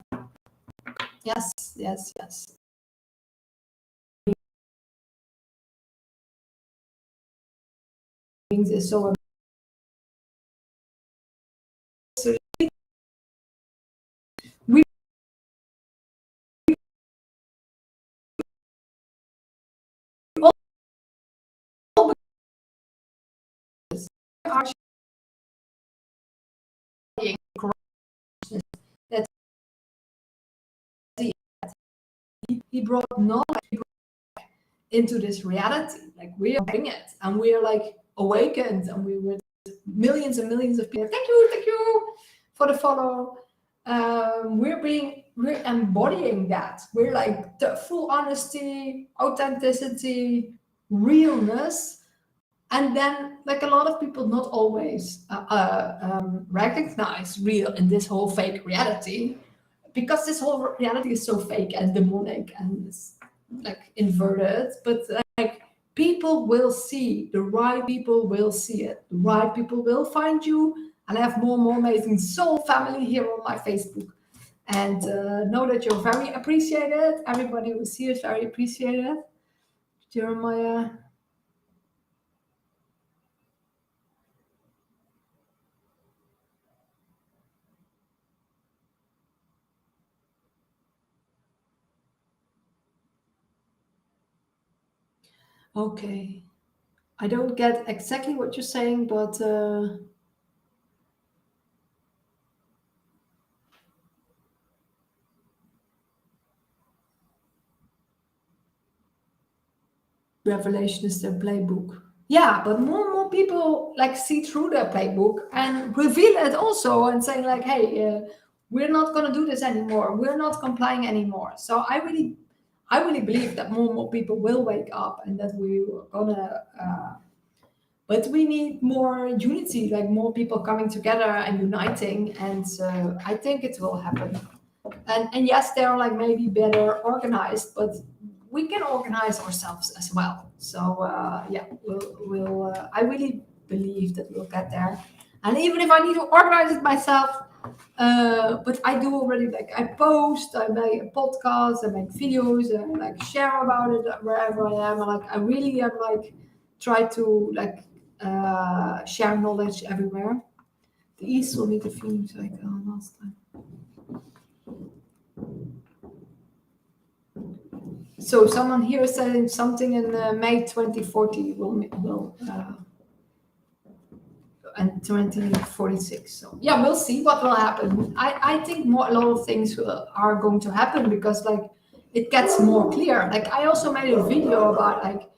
Yes, yes, yes. Things is so we all are studying consciousness. That he brought knowledge into this reality. Like we are bringing it, and we are like awakened, and we were millions and millions of people. Thank you for the follow. We're embodying that. We're like the full honesty, authenticity, realness. And then like a lot of people not always recognize real in this whole fake reality, because this whole reality is so fake and demonic and it's like inverted. But like people will see, the right people will see it, the right people will find you. And I have more and more amazing soul family here on my Facebook, and know that you're very appreciated. Everybody who is here is very appreciated. Jeremiah. Okay, I don't get exactly what you're saying, but Revelation is their playbook. Yeah, but more and more people like see through their playbook and reveal it also, and saying like, "Hey, we're not going to do this anymore. We're not complying anymore." So I really believe that more and more people will wake up, and that we're gonna. But we need more unity, like more people coming together and uniting, and I think it will happen. And yes, they're like maybe better organized, but we can organize ourselves as well. So yeah, we'll I really believe that we'll get there. And even if I need to organize it myself, but I do already, like I post, I make a podcast, I make videos, I like share about it wherever I am. And, like I really am like try to like share knowledge everywhere. The East will need a feeling like last time. So someone here is saying something in May 2040 will and 2046. So yeah, we'll see what will happen. I think a lot of things are going to happen, because like it gets more clear. Like I also made a video about like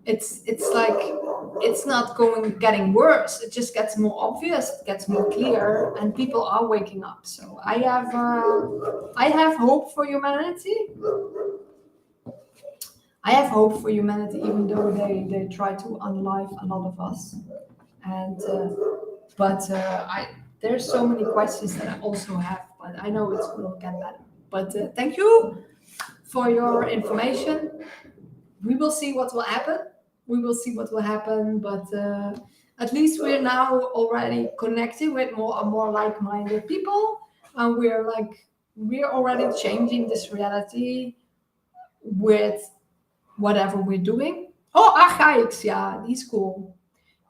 it's like it's not getting worse. It just gets more obvious, it gets more clear, and people are waking up. So I have hope for humanity. I have hope for humanity, even though they try to unlive a lot of us. And but I there's so many questions that I also have, but I know it will get better. But thank you for your information. We will see what will happen. We will see what will happen, but at least we're now already connected with more and more like-minded people, and we're already changing this reality with whatever we're doing. Oh, archaics, yeah, he's cool.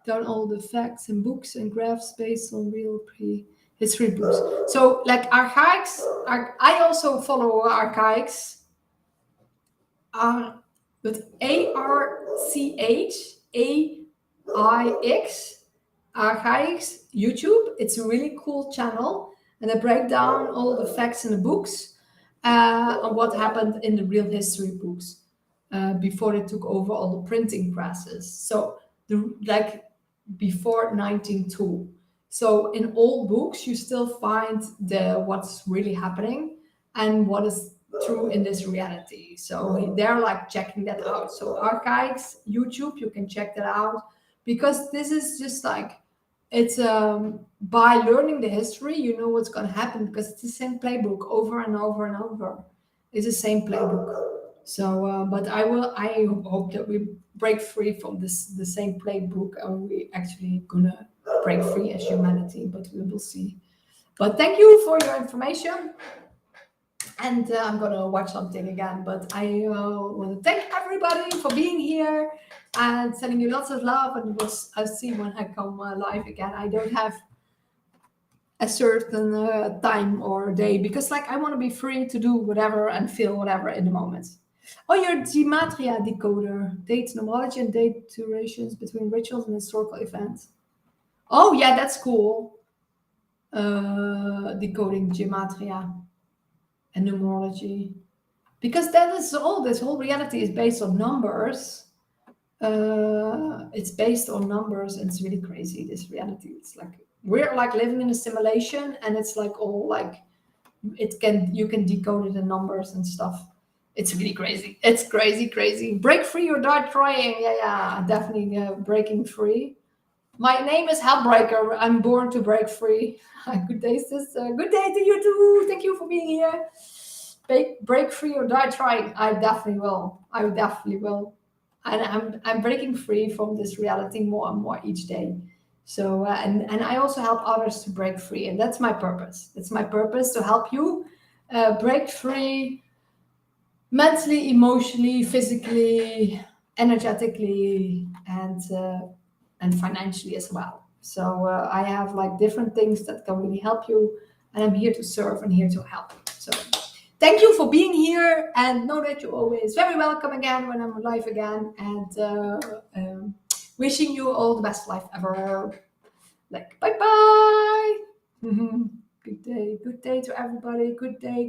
Down all the facts and books and graphs based on real history books. So, like archaics, I also follow archaics. But ARCHAIX, archaics YouTube. It's a really cool channel, and they break down all the facts in the books on what happened in the real history books before they took over all the printing presses. So like before 1902. So in old books, you still find what's really happening and what is through in this reality. So they're like checking that out. So Archives, YouTube, you can check that out, because this is just like, it's by learning the history, you know what's going to happen, because it's the same playbook over and over and over. It's the same playbook. So, but I hope that we break free from the same playbook, and we actually gonna break free as humanity. But we will see. But thank you for your information. And I'm gonna watch something again. But I want to thank everybody for being here and sending you lots of love. And I'll see when I come live again. I don't have a certain time or day, because like I want to be free to do whatever and feel whatever in the moment. Oh, your Gematria decoder, date numerology and date durations between rituals and historical events. Oh yeah, that's cool. Decoding Gematria and numerology, because that is all. This whole reality is based on numbers. It's based on numbers, and it's really crazy. This reality, it's like we're like living in a simulation, and it's like all like you can decode it in numbers and stuff. It's really crazy. It's crazy. Break free or die trying. Yeah, definitely breaking free. My name is Hellbreaker. I'm born to break free. Good day, sis. Good day to you too. Thank you for being here. Break free or die trying. I definitely will. I definitely will. And I'm breaking free from this reality more and more each day. So and I also help others to break free, and that's my purpose. It's my purpose to help you break free mentally, emotionally, physically, energetically, and financially as well. So I have like different things that can really help you, and I'm here to serve and here to help. So thank you for being here, and know that you're always very welcome again when I'm live again. And wishing you all the best life ever. Like bye bye. Good day to everybody. Good day.